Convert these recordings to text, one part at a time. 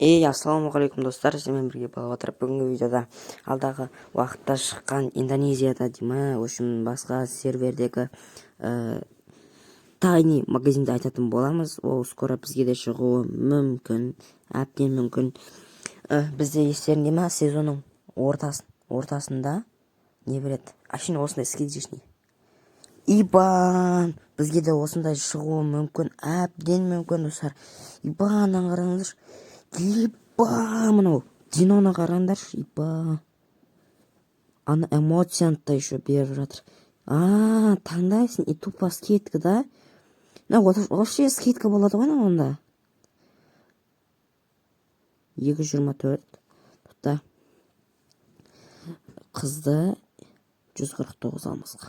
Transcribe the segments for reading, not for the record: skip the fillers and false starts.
Ассалаумағалейкум достар, сіздермен бірге болып отырып бүгінгі видеода алдағы уақытта шыққан Индонезияда басқа сервердегі тайни магазинді айтатын боламыз. Ол скоро бізге де шығуы мүмкін, әбден мүмкін. Бізде естеріңде ма, сезонның ортасында не береді? Ашын осындай скидичный. Ибан, бізге де осындай шығуы мүмкін, әбден мүмкін достар. Ибаннан қараңыздаршы. Ибаа, мынау Диноны қараңдаршы, ибаа. Ана эмоцияны да еще беріп жатыр. Таңдайсың, и тупо скидка, да? Вообще скидка болады ғой онда. 224. Тұтта. Қызды 149 алмасқа.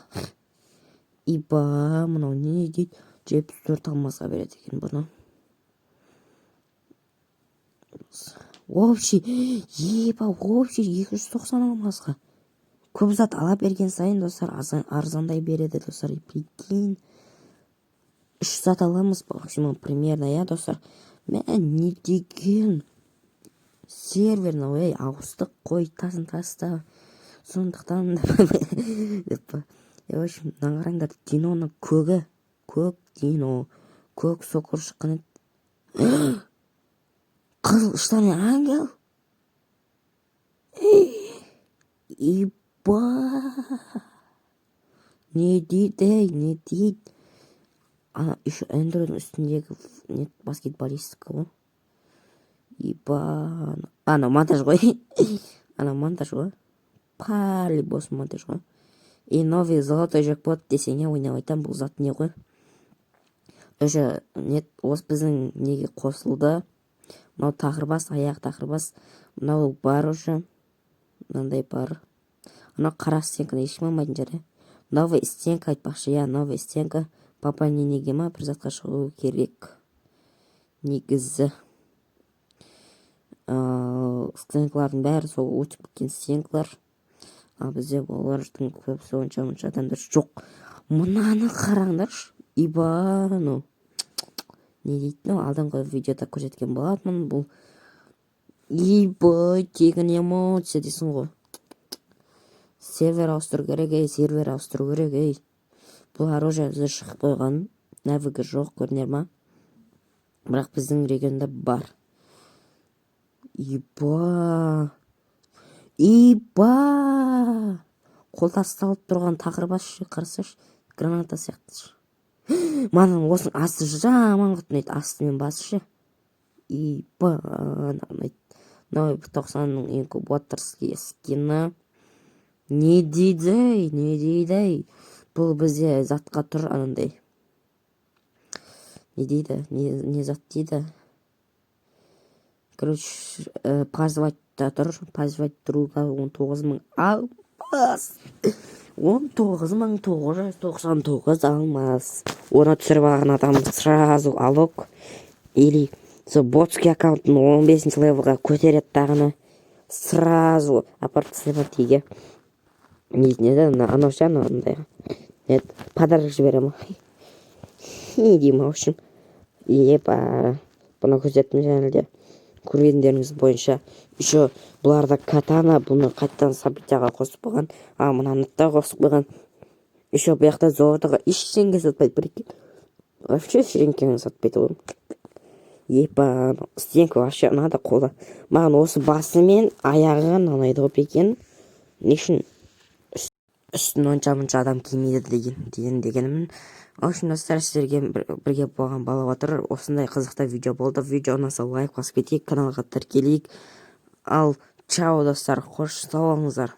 Иба, мынау не дейді? 74 алмасқа береді екен бұны. Вообще 290 алмасқа. Көп зат ала берген сайын достар арзандай береді достар. Прикинь. 3 зат аламыз максимум примерно, я достар. Мен не деген серверный, ауыстық қой, таста. Сондықтан в общем, қараңдар, Диноның көгі, көк Дино, көк соқыр шыққан еді. Қызыл штаны ангел. Иба. Не дейді? Еще Android'ың үстіндегі баскетболистика ғой. Иба. Монтаж ғой. Монтаж ғой. По-любому монтаж ғой. И новый золотой джекпот десең ойнап айтам, бұл зат не ғой. Уже осы біздің неге қосылды. Мынау тақырбас, аяқ тақырбас. Мынау бар уже. Мынандай бар. Мынау қара стенканы ешкім алмайтын жары. Новая стенка айтпақшы, новая стенка. Папа неге ма бір затқа шығу керек. Негізі. Стенкалардың бәрі сол өтіп кеткен стенкалар. Бізде олардың көбісі онша адамдар жоқ. Мынаны қараңдаршы. Иба, не дейді, алдыңғы видеода көрсеткен болатынмын. Бұл иба, тегін эмоция дейсің ғой. Сервер ауыстыру керек. Бұл оружие шығып қойған. Навігі жоқ, көрінер ма? Бірақ біздің регионда бар. Иба. Қолтасталып тұрған тақырбас қарсаш, граната сияқты. Маның осының асты жаман құтын еді, асты мен басышы. Иба. 90-ның инкубаторский скины. Не дейді? Бұл бізде затқа тұр анандай. Не дейді? Не зат дейді? Короче, позвать-та тұр. Позвать тұруға 19.000 алмас. 19.999 алмас. Оны түсіріп алған адам сразу алок. Или ботский аккаунтын 15 левелға көтерет тағыны. Сразу апарып сіліп тиге. Не да, анау шан ондай. Подарок жіберем. Деймін, в общем. Бұны көзеттім жәнелде. Көргендеріңіз бойынша. Еще бұларда катана, бұны қайттан событияға қосып болған. Мұнаны да қосып болған. Еще бұяқта золотыға ештеңе сатпайды, прикинь. Вообще ештеңе сатпайды ғой. Стенка вообще ұнады қолда. Маған осы басы мен аяғын ұнайды ғой екен. Не үшін үстін онша адам кимейді дегенімін. В общем, достар, сіздерге бірге болған бала отыр. Осындай қызықты видео болды. Видео ұнаса лайк басып кетейік, каналға тіркелейік. Ал чао достар, қош сау болыңыздар.